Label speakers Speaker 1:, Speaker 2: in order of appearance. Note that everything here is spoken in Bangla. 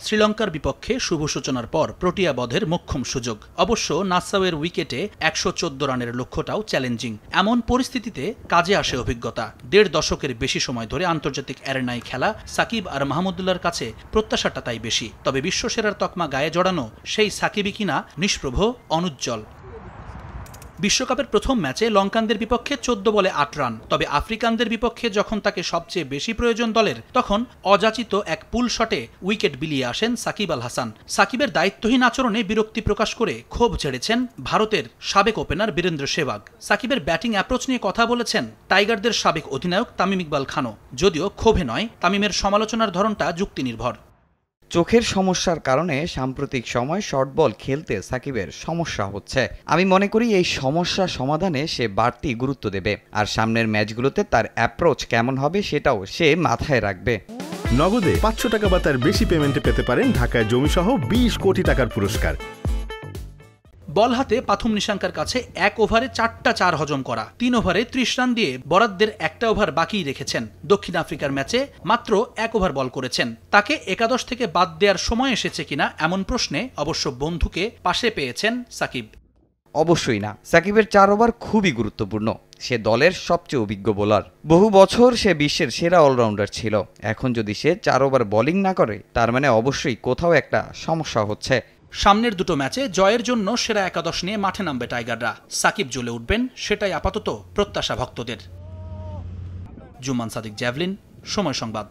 Speaker 1: শ্রীলঙ্কার বিপক্ষে শুভ সূচনার পর প্রোটিয়া বধের মোক্ষম সুযোগ। অবশ্য নাসাউয়ের উইকেটে ১১৪ রানের লক্ষ্যটাও চ্যালেঞ্জিং। এমন পরিস্থিতিতে কাজে আসে অভিজ্ঞতা। ১.৫ দশকের বেশি সময় ধরে আন্তর্জাতিক অ্যারেনায় খেলা সাকিব আর মাহমুদুল্লাহর কাছে প্রত্যাশাটা তাই বেশি। তবে বিশ্বসেরার তকমা গায়ে জড়ানো সেই সাকিবই কিনা নিষ্প্রভ, অনুজ্জ্বল। বিশ্বকাপের প্রথম ম্যাচে লঙ্কানদের বিপক্ষে ১৪ বলে ৮ রান। তবে আফ্রিকানদের বিপক্ষে যখন তাকে সবচেয়ে বেশি প্রয়োজন দলের, তখন অযাচিত এক পুল শটে উইকেট বিলিয়ে আসেন সাকিব আল হাসান। সাকিবের দায়িত্বহীন আচরণে বিরক্তি প্রকাশ করে ক্ষোভ ঝেড়েছেন ভারতের সাবেক ওপেনার বীরেন্দ্র সেহবাগ। সাকিবের ব্যাটিং অ্যাপ্রোচ নিয়ে কথা বলেছেন টাইগারদের সাবেক অধিনায়ক তামিম ইকবাল খানও। যদিও ক্ষোভে নয়, তামিমের সমালোচনার ধরনটা যুক্তিনির্ভর।
Speaker 2: চোখের সমস্যার কারণে সাম্প্রতিক সময় শর্ট বল খেলতে সাকিবের সমস্যা হচ্ছে। আমি মনে করি এই সমস্যা সমাধানে সে বাড়তি গুরুত্ব দেবে, আর সামনের ম্যাচগুলোতে তার অ্যাপ্রোচ কেমন হবে সেটাও সে মাথায় রাখবে।
Speaker 3: নগদে ৫০০ টাকা বা তার বেশি পেমেন্টে পেতে পারেন ঢাকায় জমিসহ ২০ কোটি টাকার পুরস্কার।
Speaker 1: বল হাতে পাথুম নিশাঙ্কার কাছে ১ ওভারে ৪টা ৪ হজম করা, ৩ ওভারে ৩০ রান দিয়ে বরাদ্দের ১টা ওভার বাকি রেখেছেন। দক্ষিণ আফ্রিকার ম্যাচে মাত্র ১ ওভার বল করেছেন। তাকে একাদশ থেকে বাদ দেওয়ার সময় এসেছে কিনা এমন প্রশ্নে অবশ্য বন্ধুকে পাশে পেয়েছেন সাকিব।
Speaker 2: অবশ্যই না, সাকিবের ৪ ওভার খুবই গুরুত্বপূর্ণ। সে দলের সবচেয়ে অভিজ্ঞ বোলার, বহু বছর সে বিশ্বের সেরা অলরাউন্ডার ছিল। এখন যদি সে ৪ ওভার বোলিং না করে, তার মানে অবশ্যই কোথাও একটা সমস্যা হচ্ছে।
Speaker 1: সামনের দুটো ম্যাচে জয়ের জন্য সেরা একাদশ নিয়ে মাঠে নামবে টাইগাররা। সাকিব জ্বলে উঠবেন, সেটাই আপাতত প্রত্যাশা ভক্তদের। জুমান সাদিক, জ্যাভলিন, সময় সংবাদ।